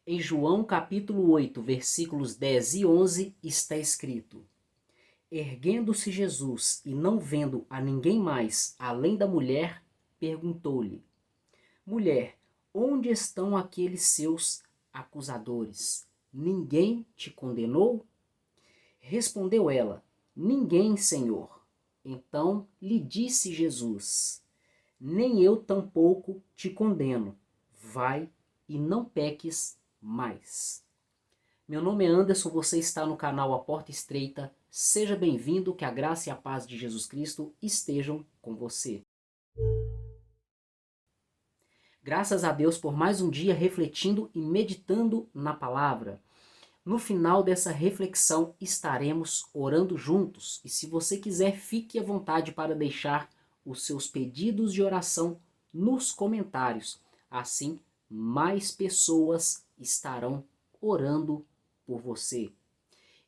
Em João capítulo 8, versículos 10 e 11, está escrito: Erguendo-se Jesus e não vendo a ninguém mais além da mulher, perguntou-lhe: Mulher, onde estão aqueles seus acusadores? Ninguém te condenou? Respondeu ela: Ninguém, Senhor. Então lhe disse Jesus: Nem eu tampouco te condeno. Vai e não peques mais. Meu nome é Anderson, você está no canal A Porta Estreita. Seja bem-vindo, que a graça e a paz de Jesus Cristo estejam com você. Graças a Deus por mais um dia refletindo e meditando na palavra. No final dessa reflexão estaremos orando juntos. E se você quiser, fique à vontade para deixar os seus pedidos de oração nos comentários. Assim, mais pessoas estarão orando por você.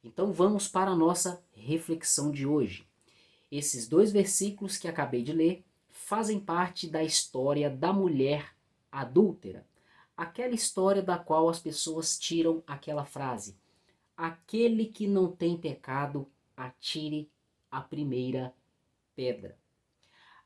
Então vamos para a nossa reflexão de hoje. Esses dois versículos que acabei de ler fazem parte da história da mulher adúltera. Aquela história da qual as pessoas tiram aquela frase: aquele que não tem pecado, atire a primeira pedra.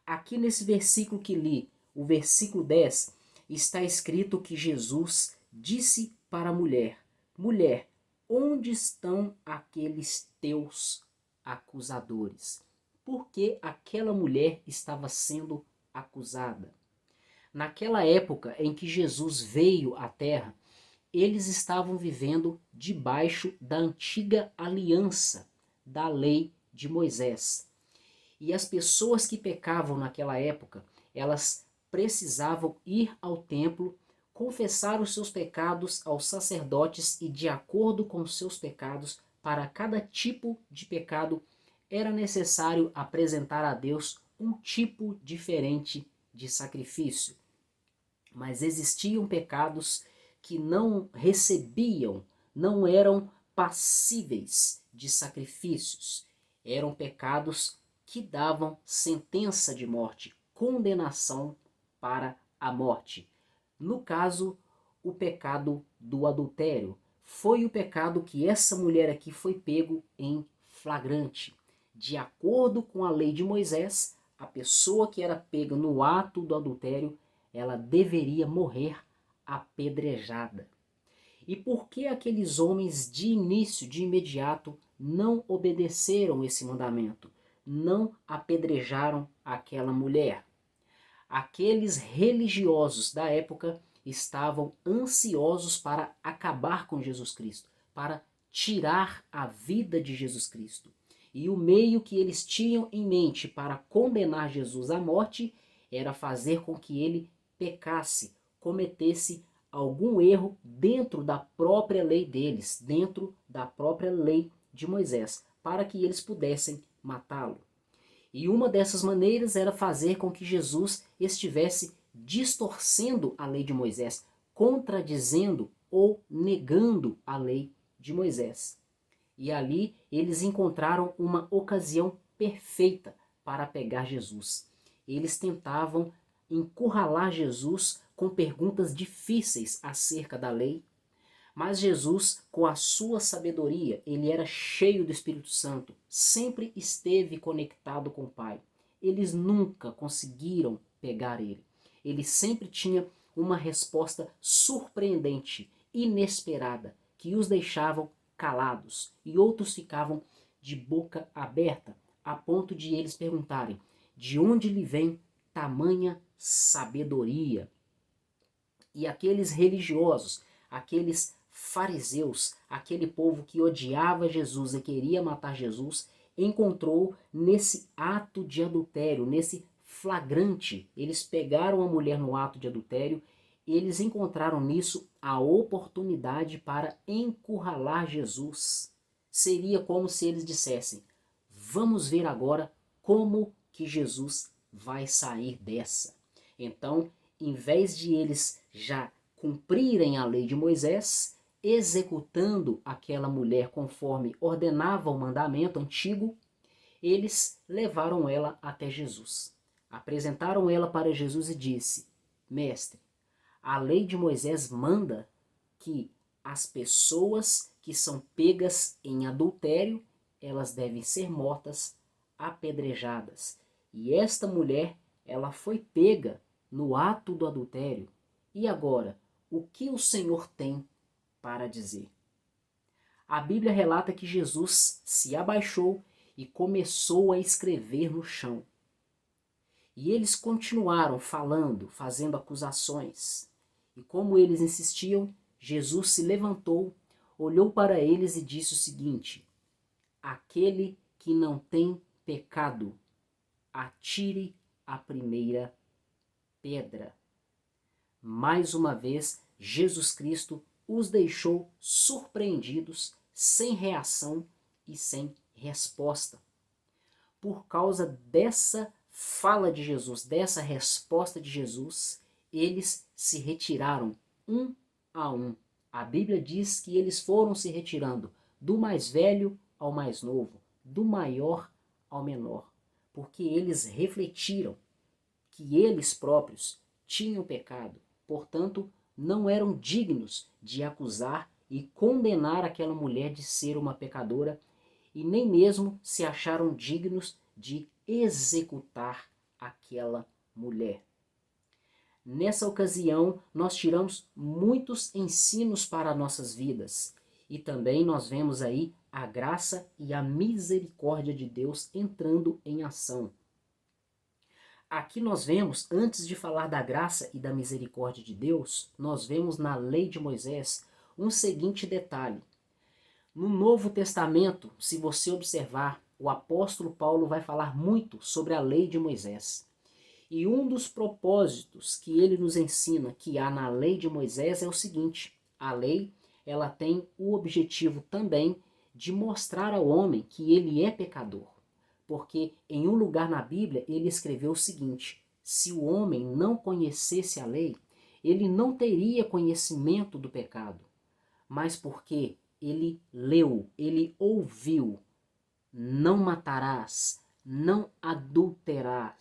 Aqui nesse versículo que li, o versículo 10, está escrito que Jesus disse para a mulher: Mulher, onde estão aqueles teus acusadores? Porque aquela mulher estava sendo acusada. Naquela época em que Jesus veio à Terra, eles estavam vivendo debaixo da antiga aliança, da lei de Moisés. E as pessoas que pecavam naquela época, elas precisavam ir ao templo, confessar os seus pecados aos sacerdotes e, de acordo com os seus pecados, para cada tipo de pecado, era necessário apresentar a Deus um tipo diferente de sacrifício. Mas existiam pecados que não recebiam, não eram passíveis de sacrifícios. Eram pecados que davam sentença de morte, condenação para a morte. No caso, o pecado do adultério. Foi o pecado que essa mulher aqui foi pego em flagrante. De acordo com a lei de Moisés, a pessoa que era pega no ato do adultério, ela deveria morrer apedrejada. E por que aqueles homens de início, de imediato, não obedeceram esse mandamento? Não apedrejaram aquela mulher? Aqueles religiosos da época estavam ansiosos para acabar com Jesus Cristo, para tirar a vida de Jesus Cristo. E o meio que eles tinham em mente para condenar Jesus à morte era fazer com que ele pecasse, cometesse algum erro dentro da própria lei deles, dentro da própria lei de Moisés, para que eles pudessem matá-lo. E uma dessas maneiras era fazer com que Jesus estivesse distorcendo a lei de Moisés, contradizendo ou negando a lei de Moisés. E ali eles encontraram uma ocasião perfeita para pegar Jesus. Eles tentavam encurralar Jesus com perguntas difíceis acerca da lei, mas Jesus, com a sua sabedoria, ele era cheio do Espírito Santo, sempre esteve conectado com o Pai. Eles nunca conseguiram pegar ele. Ele sempre tinha uma resposta surpreendente, inesperada, que os deixavam calados, e outros ficavam de boca aberta, a ponto de eles perguntarem: de onde lhe vem tamanha sabedoria? E aqueles religiosos, aqueles fariseus, aquele povo que odiava Jesus e queria matar Jesus, encontrou nesse ato de adultério, nesse flagrante, eles pegaram a mulher no ato de adultério, eles encontraram nisso a oportunidade para encurralar Jesus. Seria como se eles dissessem: vamos ver agora como que Jesus vai sair dessa. Então, em vez de eles já cumprirem a lei de Moisés, executando aquela mulher conforme ordenava o mandamento antigo, eles levaram ela até Jesus. Apresentaram ela para Jesus e disse: Mestre, a lei de Moisés manda que as pessoas que são pegas em adultério, elas devem ser mortas, apedrejadas. E esta mulher, ela foi pega no ato do adultério. E agora, o que o Senhor tem para dizer? A Bíblia relata que Jesus se abaixou e começou a escrever no chão. E eles continuaram falando, fazendo acusações. E como eles insistiam, Jesus se levantou, olhou para eles e disse o seguinte: aquele que não tem pecado, atire a primeira pedra. Mais uma vez, Jesus Cristo os deixou surpreendidos, sem reação e sem resposta. Por causa dessa fala de Jesus, dessa resposta de Jesus, eles se retiraram um a um. A Bíblia diz que eles foram se retirando do mais velho ao mais novo, do maior ao menor, porque eles refletiram que eles próprios tinham pecado, portanto, não eram dignos de acusar e condenar aquela mulher de ser uma pecadora, e nem mesmo se acharam dignos de executar aquela mulher. Nessa ocasião, nós tiramos muitos ensinos para nossas vidas, e também nós vemos aí a graça e a misericórdia de Deus entrando em ação. Aqui nós vemos, antes de falar da graça e da misericórdia de Deus, nós vemos na lei de Moisés um seguinte detalhe. No Novo Testamento, se você observar, o apóstolo Paulo vai falar muito sobre a lei de Moisés. E um dos propósitos que ele nos ensina que há na lei de Moisés é o seguinte: a lei, ela tem o objetivo também de mostrar ao homem que ele é pecador. Porque em um lugar na Bíblia ele escreveu o seguinte: se o homem não conhecesse a lei, ele não teria conhecimento do pecado. Mas porque ele leu, ele ouviu, não matarás, não adulterarás,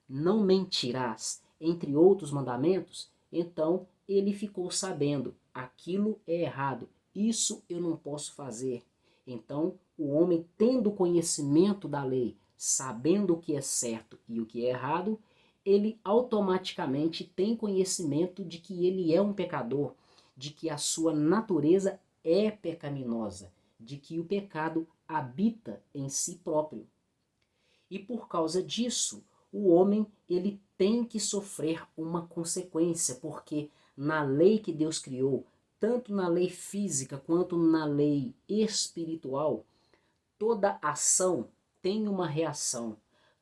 não mentirás, entre outros mandamentos, então ele ficou sabendo, aquilo é errado, isso eu não posso fazer. Então, o homem tendo conhecimento da lei, sabendo o que é certo e o que é errado, ele automaticamente tem conhecimento de que ele é um pecador, de que a sua natureza é pecaminosa, de que o pecado habita em si próprio. E por causa disso, o homem ele tem que sofrer uma consequência, porque na lei que Deus criou, tanto na lei física quanto na lei espiritual, toda ação tem uma reação.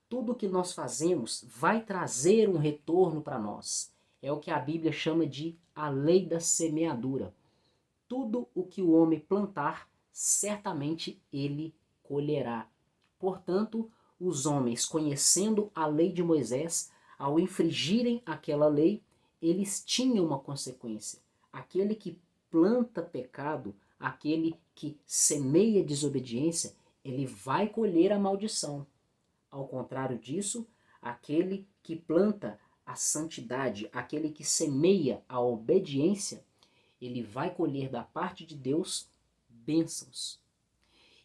Tudo que nós fazemos vai trazer um retorno para nós. É o que a Bíblia chama de a lei da semeadura. Tudo o que o homem plantar, certamente ele colherá. Portanto, os homens, conhecendo a lei de Moisés, ao infringirem aquela lei, eles tinham uma consequência. Aquele que planta pecado, aquele que semeia desobediência, ele vai colher a maldição. Ao contrário disso, aquele que planta a santidade, aquele que semeia a obediência, ele vai colher da parte de Deus bênçãos.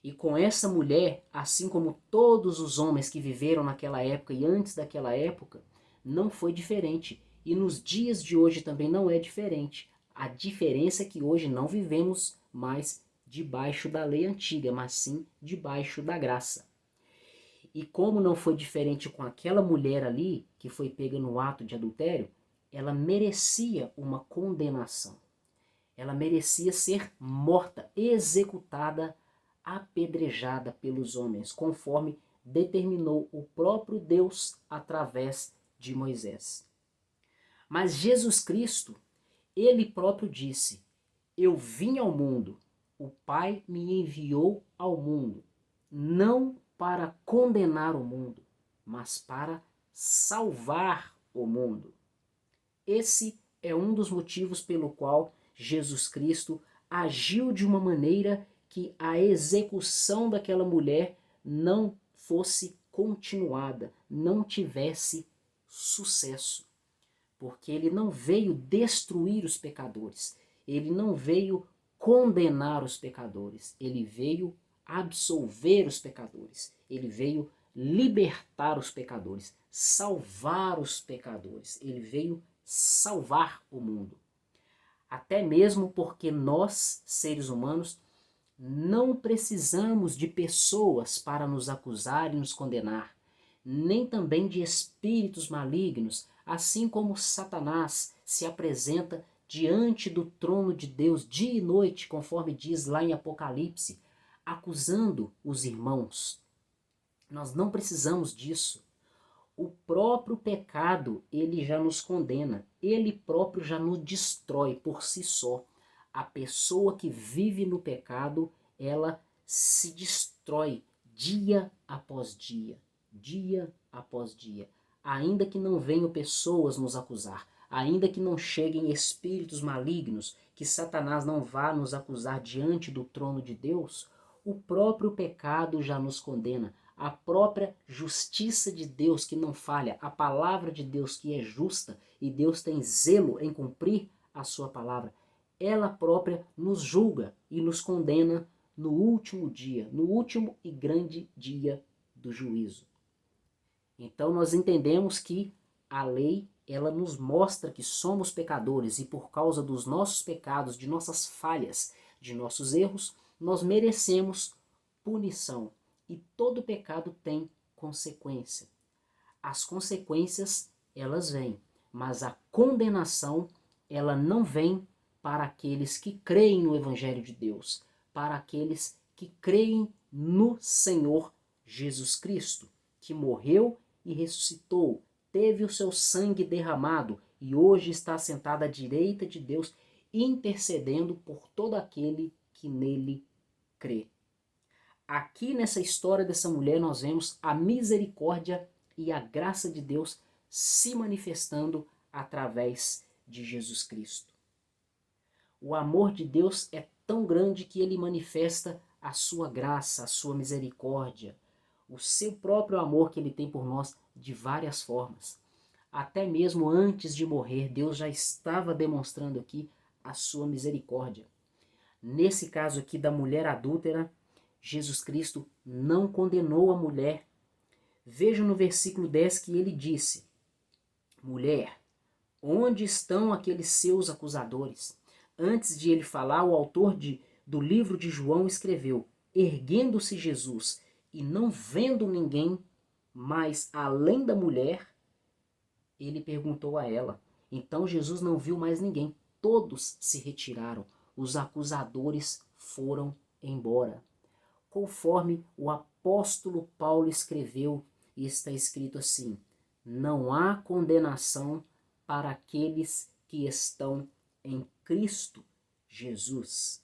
E com essa mulher, assim como todos os homens que viveram naquela época e antes daquela época, não foi diferente. E nos dias de hoje também não é diferente. A diferença é que hoje não vivemos mais debaixo da lei antiga, mas sim debaixo da graça. E como não foi diferente com aquela mulher ali, que foi pega no ato de adultério, ela merecia uma condenação. Ela merecia ser morta, executada, apedrejada pelos homens, conforme determinou o próprio Deus através de Moisés. Mas Jesus Cristo, ele próprio disse: eu vim ao mundo, o Pai me enviou ao mundo, não para condenar o mundo, mas para salvar o mundo. Esse é um dos motivos pelo qual Jesus Cristo agiu de uma maneira que a execução daquela mulher não fosse continuada, não tivesse sucesso. Porque ele não veio destruir os pecadores, Ele não veio condenar os pecadores, ele veio absolver os pecadores, ele veio libertar os pecadores, salvar os pecadores, ele veio salvar o mundo. Até mesmo porque nós, seres humanos, não precisamos de pessoas para nos acusar e nos condenar, nem também de espíritos malignos, assim como Satanás se apresenta diante do trono de Deus dia e noite, conforme diz lá em Apocalipse, acusando os irmãos. Nós não precisamos disso. O próprio pecado, ele já nos condena, ele próprio já nos destrói por si só. A pessoa que vive no pecado, ela se destrói dia após dia, dia após dia. Ainda que não venham pessoas nos acusar, ainda que não cheguem espíritos malignos, que Satanás não vá nos acusar diante do trono de Deus, o próprio pecado já nos condena. A própria justiça de Deus que não falha, a palavra de Deus que é justa e Deus tem zelo em cumprir a sua palavra, ela própria nos julga e nos condena no último dia, no último e grande dia do juízo. Então nós entendemos que a lei, ela nos mostra que somos pecadores e por causa dos nossos pecados, de nossas falhas, de nossos erros, nós merecemos punição. E todo pecado tem consequência. As consequências, elas vêm, mas a condenação, ela não vem para aqueles que creem no Evangelho de Deus, para aqueles que creem no Senhor Jesus Cristo, que morreu e ressuscitou, teve o seu sangue derramado e hoje está sentado à direita de Deus, intercedendo por todo aquele que nele crê. Aqui nessa história dessa mulher nós vemos a misericórdia e a graça de Deus se manifestando através de Jesus Cristo. O amor de Deus é tão grande que ele manifesta a sua graça, a sua misericórdia, o seu próprio amor que ele tem por nós de várias formas. Até mesmo antes de morrer, Deus já estava demonstrando aqui a sua misericórdia. Nesse caso aqui da mulher adúltera, Jesus Cristo não condenou a mulher. Veja no versículo 10 que ele disse: mulher, onde estão aqueles seus acusadores? Antes de ele falar, o autor do livro de João escreveu: erguendo-se Jesus e não vendo ninguém, mas além da mulher, ele perguntou a ela. Então Jesus não viu mais ninguém, todos se retiraram, os acusadores foram embora. Conforme o apóstolo Paulo escreveu, e está escrito assim: não há condenação para aqueles que estão em Cristo Jesus.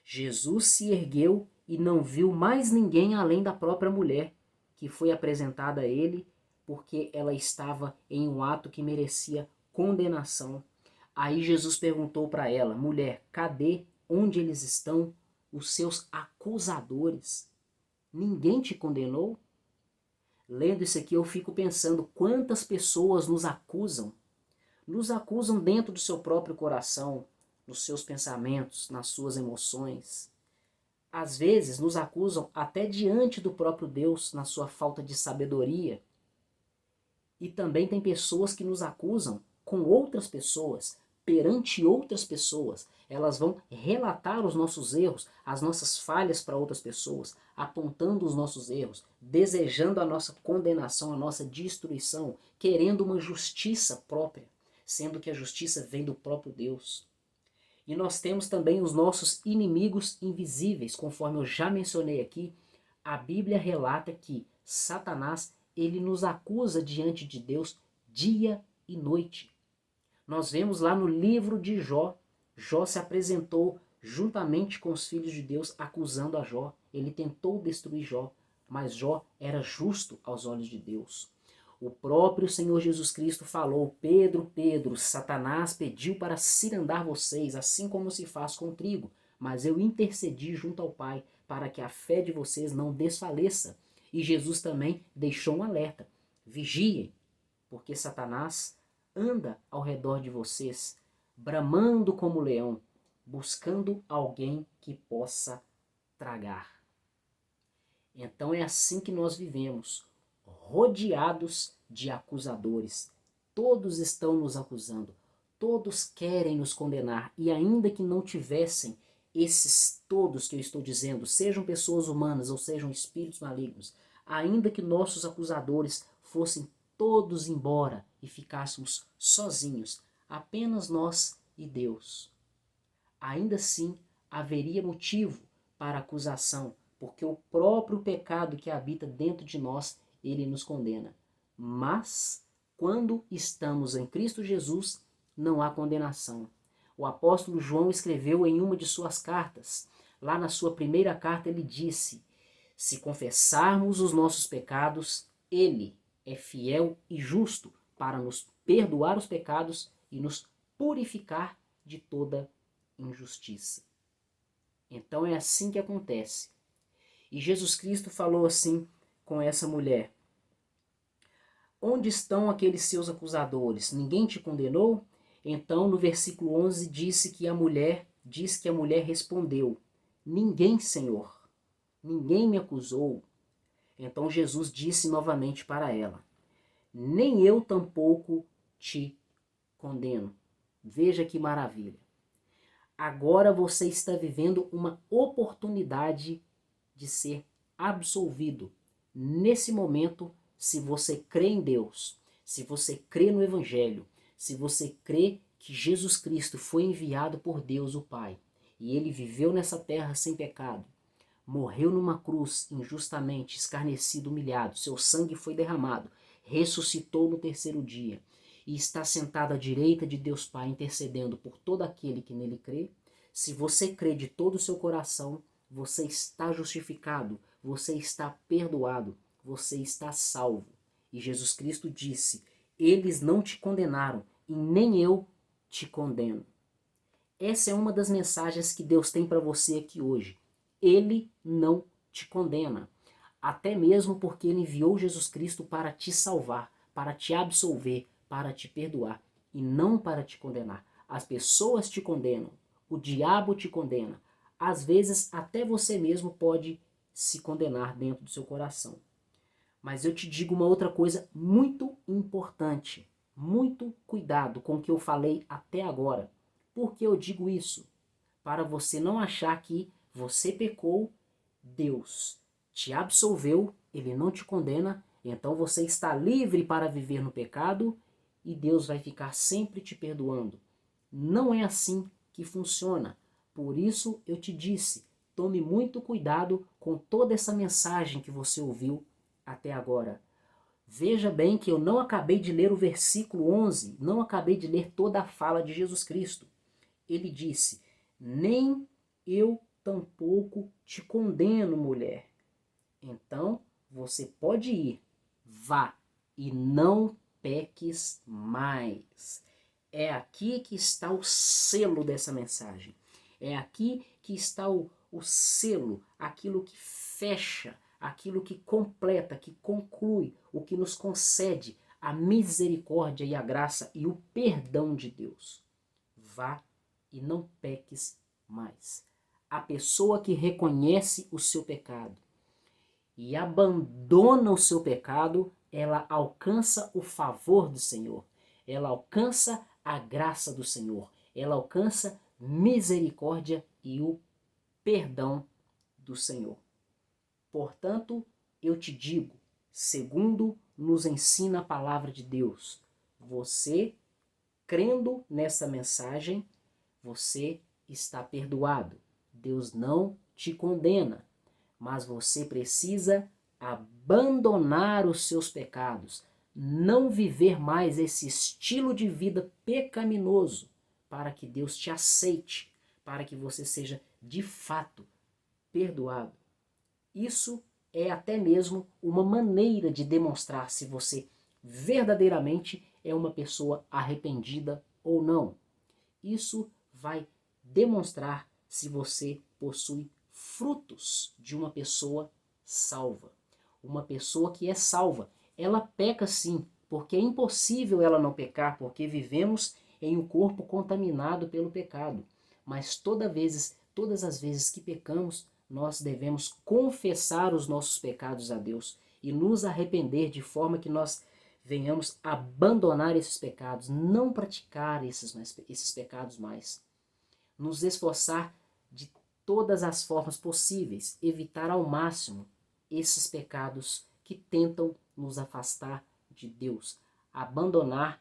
Jesus se ergueu e não viu mais ninguém além da própria mulher, que foi apresentada a ele porque ela estava em um ato que merecia condenação. Aí Jesus perguntou para ela: mulher, cadê, onde eles estão? Os seus acusadores, ninguém te condenou? Lendo isso aqui eu fico pensando quantas pessoas nos acusam dentro do seu próprio coração, nos seus pensamentos, nas suas emoções. Às vezes nos acusam até diante do próprio Deus, na sua falta de sabedoria. E também tem pessoas que nos acusam com outras pessoas, perante outras pessoas. Elas vão relatar os nossos erros, as nossas falhas para outras pessoas, apontando os nossos erros, desejando a nossa condenação, a nossa destruição, querendo uma justiça própria, sendo que a justiça vem do próprio Deus. E nós temos também os nossos inimigos invisíveis, conforme eu já mencionei aqui. A Bíblia relata que Satanás, ele nos acusa diante de Deus dia e noite. Nós vemos lá no livro de Jó, Jó se apresentou juntamente com os filhos de Deus acusando a Jó. Ele tentou destruir Jó, mas Jó era justo aos olhos de Deus. O próprio Senhor Jesus Cristo falou: Pedro, Pedro, Satanás pediu para cirandar vocês, assim como se faz com o trigo, mas eu intercedi junto ao Pai para que a fé de vocês não desfaleça. E Jesus também deixou um alerta: vigiem, porque Satanás anda ao redor de vocês, bramando como leão, buscando alguém que possa tragar. Então é assim que nós vivemos, rodeados de acusadores. Todos estão nos acusando, todos querem nos condenar, e ainda que não tivessem esses todos que eu estou dizendo, sejam pessoas humanas ou sejam espíritos malignos, ainda que nossos acusadores fossem todos embora e ficássemos sozinhos, apenas nós e Deus, ainda assim haveria motivo para acusação, porque o próprio pecado que habita dentro de nós, ele nos condena. Mas, quando estamos em Cristo Jesus, não há condenação. O apóstolo João escreveu em uma de suas cartas, lá na sua primeira carta ele disse: se confessarmos os nossos pecados, ele é fiel e justo para nos perdoar os pecados e nos purificar de toda injustiça. Então é assim que acontece. E Jesus Cristo falou assim com essa mulher: onde estão aqueles seus acusadores? Ninguém te condenou? Então no versículo 11 diz que a mulher respondeu: ninguém, Senhor, ninguém me acusou. Então Jesus disse novamente para ela: nem eu tampouco te condeno. Veja que maravilha. Agora você está vivendo uma oportunidade de ser absolvido. Nesse momento, se você crê em Deus, se você crê no Evangelho, se você crê que Jesus Cristo foi enviado por Deus o Pai, e ele viveu nessa terra sem pecado, morreu numa cruz injustamente, escarnecido, humilhado, seu sangue foi derramado, ressuscitou no terceiro dia, e está sentado à direita de Deus Pai, intercedendo por todo aquele que nele crê. Se você crê de todo o seu coração, você está justificado, você está perdoado, você está salvo. E Jesus Cristo disse: eles não te condenaram e nem eu te condeno. Essa é uma das mensagens que Deus tem para você aqui hoje. Ele não te condena, até mesmo porque ele enviou Jesus Cristo para te salvar, para te absolver, para te perdoar e não para te condenar. As pessoas te condenam, o diabo te condena. Às vezes até você mesmo pode se condenar dentro do seu coração. Mas eu te digo uma outra coisa muito importante. Muito cuidado com o que eu falei até agora. Por que eu digo isso? Para você não achar que você pecou, Deus te absolveu, ele não te condena, então você está livre para viver no pecado e Deus vai ficar sempre te perdoando. Não é assim que funciona. Por isso eu te disse, tome muito cuidado com toda essa mensagem que você ouviu até agora. Veja bem que eu não acabei de ler o versículo 11, não acabei de ler toda a fala de Jesus Cristo. Ele disse: nem eu tampouco te condeno, mulher. Então, você pode ir, vá, e não peques mais. É aqui que está o selo dessa mensagem. É aqui que está o selo, aquilo que fecha, aquilo que completa, que conclui, o que nos concede a misericórdia e a graça e o perdão de Deus. Vá e não peques mais. A pessoa que reconhece o seu pecado e abandona o seu pecado, ela alcança o favor do Senhor, ela alcança a graça do Senhor, ela alcança misericórdia e o perdão do Senhor. Portanto, eu te digo, segundo nos ensina a palavra de Deus, você, crendo nessa mensagem, você está perdoado. Deus não te condena, mas você precisa abandonar os seus pecados, não viver mais esse estilo de vida pecaminoso, para que Deus te aceite, para que você seja de fato perdoado. Isso é até mesmo uma maneira de demonstrar se você verdadeiramente é uma pessoa arrependida ou não. Isso vai demonstrar se você possui frutos de uma pessoa salva. Uma pessoa que é salva, ela peca sim, porque é impossível ela não pecar, porque vivemos em um corpo contaminado pelo pecado. mas todas as vezes que pecamos, nós devemos confessar os nossos pecados a Deus e nos arrepender de forma que nós venhamos abandonar esses pecados, não praticar esses pecados mais. Nos esforçar de todas as formas possíveis, evitar ao máximo esses pecados que tentam nos afastar de Deus, abandonar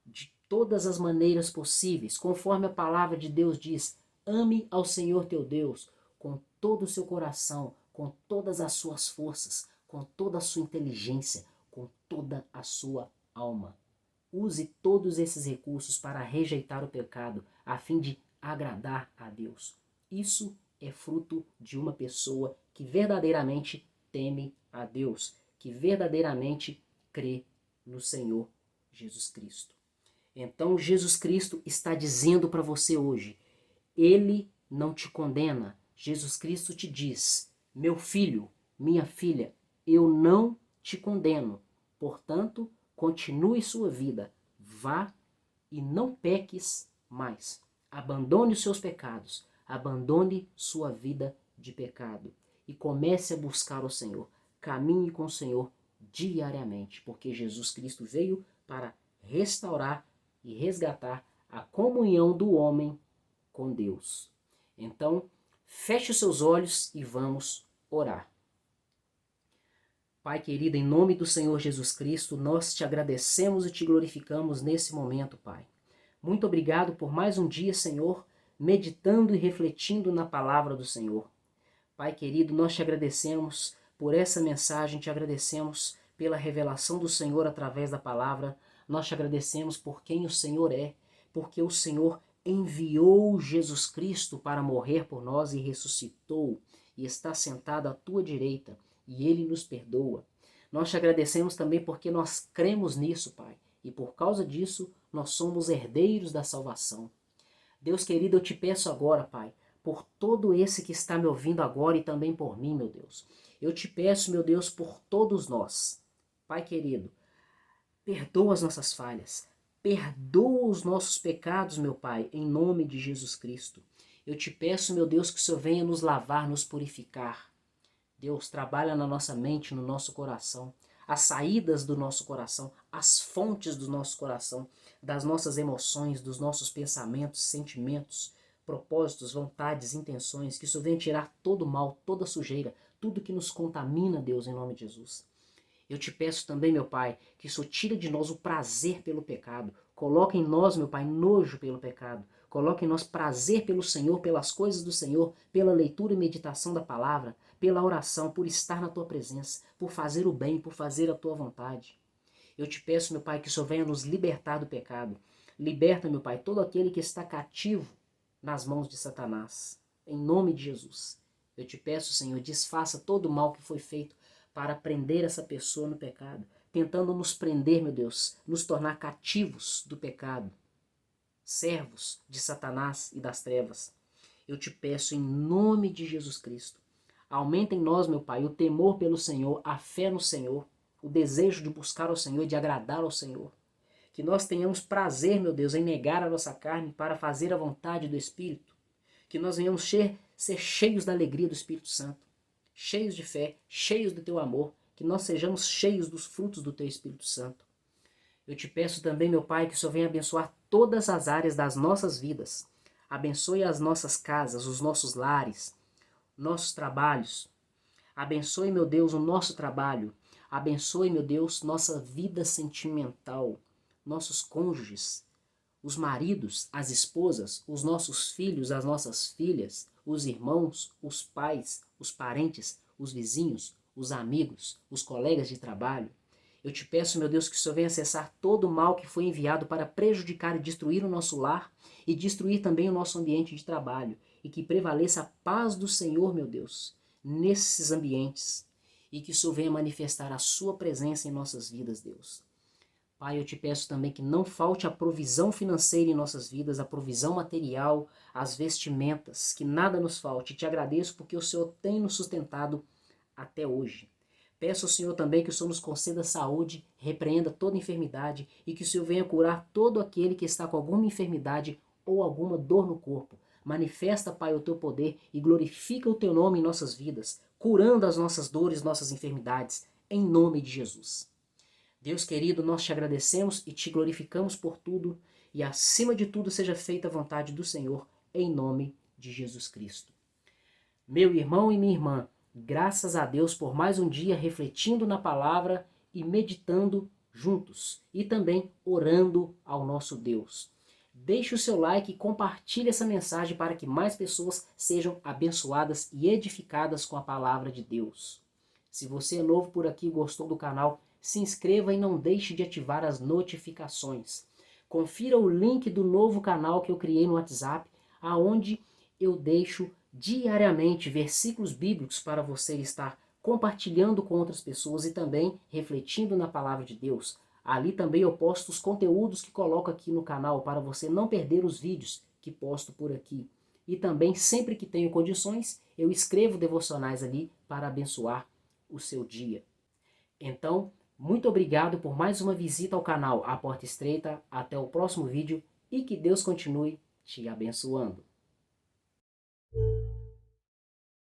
de todas as maneiras possíveis, conforme a palavra de Deus diz: ame ao Senhor teu Deus com todo o seu coração, com todas as suas forças, com toda a sua inteligência, com toda a sua alma. Use todos esses recursos para rejeitar o pecado, a fim de agradar a Deus. Isso é fruto de uma pessoa que verdadeiramente teme a Deus, que verdadeiramente crê no Senhor Jesus Cristo. Então Jesus Cristo está dizendo para você hoje, Ele não te condena. Jesus Cristo te diz: meu filho, minha filha, eu não te condeno. Portanto, continue sua vida, vá e não peques mais. Abandone os seus pecados, abandone sua vida de pecado e comece a buscar o Senhor. Caminhe com o Senhor diariamente, porque Jesus Cristo veio para restaurar e resgatar a comunhão do homem com Deus. Então, feche os seus olhos e vamos orar. Pai querido, em nome do Senhor Jesus Cristo, nós te agradecemos e te glorificamos nesse momento, Pai. Muito obrigado por mais um dia, Senhor, meditando e refletindo na palavra do Senhor. Pai querido, nós te agradecemos por essa mensagem, te agradecemos pela revelação do Senhor através da palavra, nós te agradecemos por quem o Senhor é, porque o Senhor enviou Jesus Cristo para morrer por nós e ressuscitou e está sentado à tua direita e Ele nos perdoa. Nós te agradecemos também porque nós cremos nisso, Pai, e por causa disso nós somos herdeiros da salvação. Deus querido, eu te peço agora, Pai, por todo esse que está me ouvindo agora e também por mim, meu Deus. Eu te peço, meu Deus, por todos nós. Pai querido, perdoa as nossas falhas, perdoa os nossos pecados, meu Pai, em nome de Jesus Cristo. Eu te peço, meu Deus, que o Senhor venha nos lavar, nos purificar. Deus, trabalha na nossa mente, no nosso coração, as saídas do nosso coração, as fontes do nosso coração, das nossas emoções, dos nossos pensamentos, sentimentos, propósitos, vontades, intenções, que o Senhor venha tirar todo o mal, toda a sujeira, tudo que nos contamina, Deus, em nome de Jesus. Eu te peço também, meu Pai, que o Senhor tire de nós o prazer pelo pecado. Coloque em nós, meu Pai, nojo pelo pecado. Coloque em nós prazer pelo Senhor, pelas coisas do Senhor, pela leitura e meditação da palavra, pela oração, por estar na Tua presença, por fazer o bem, por fazer a Tua vontade. Eu te peço, meu Pai, que o Senhor venha nos libertar do pecado. Liberta, meu Pai, todo aquele que está cativo nas mãos de Satanás. Em nome de Jesus. Eu te peço, Senhor, desfaça todo o mal que foi feito para prender essa pessoa no pecado, tentando nos prender, meu Deus, nos tornar cativos do pecado, servos de Satanás e das trevas. Eu te peço em nome de Jesus Cristo, aumenta em nós, meu Pai, o temor pelo Senhor, a fé no Senhor, o desejo de buscar ao Senhor, de agradar ao Senhor. Que nós tenhamos prazer, meu Deus, em negar a nossa carne para fazer a vontade do Espírito. Que nós venhamos ser cheios da alegria do Espírito Santo, cheios de fé, cheios do Teu amor, que nós sejamos cheios dos frutos do Teu Espírito Santo. Eu te peço também, meu Pai, que o Senhor venha abençoar todas as áreas das nossas vidas. Abençoe as nossas casas, os nossos lares, nossos trabalhos. Abençoe, meu Deus, o nosso trabalho. Abençoe, meu Deus, nossa vida sentimental, nossos cônjuges, os maridos, as esposas, os nossos filhos, as nossas filhas, os irmãos, os pais, os parentes, os vizinhos, os amigos, os colegas de trabalho. Eu te peço, meu Deus, que o Senhor venha cessar todo o mal que foi enviado para prejudicar e destruir o nosso lar e destruir também o nosso ambiente de trabalho, e que prevaleça a paz do Senhor, meu Deus, nesses ambientes, e que o Senhor venha manifestar a sua presença em nossas vidas, Deus. Pai, eu te peço também que não falte a provisão financeira em nossas vidas, a provisão material, as vestimentas, que nada nos falte. Te agradeço porque o Senhor tem nos sustentado até hoje. Peço ao Senhor também que o Senhor nos conceda saúde, repreenda toda enfermidade e que o Senhor venha curar todo aquele que está com alguma enfermidade ou alguma dor no corpo. Manifesta, Pai, o teu poder e glorifica o teu nome em nossas vidas, curando as nossas dores, nossas enfermidades, em nome de Jesus. Deus querido, nós te agradecemos e te glorificamos por tudo, e acima de tudo seja feita a vontade do Senhor, em nome de Jesus Cristo. Meu irmão e minha irmã, graças a Deus por mais um dia refletindo na palavra e meditando juntos, e também orando ao nosso Deus. Deixe o seu like e compartilhe essa mensagem para que mais pessoas sejam abençoadas e edificadas com a palavra de Deus. Se você é novo por aqui e gostou do canal, se inscreva e não deixe de ativar as notificações. Confira o link do novo canal que eu criei no WhatsApp, aonde eu deixo diariamente versículos bíblicos para você estar compartilhando com outras pessoas e também refletindo na palavra de Deus. Ali também eu posto os conteúdos que coloco aqui no canal para você não perder os vídeos que posto por aqui. E também, sempre que tenho condições, eu escrevo devocionais ali para abençoar o seu dia. Então, muito obrigado por mais uma visita ao canal A Porta Estreita. Até o próximo vídeo e que Deus continue te abençoando.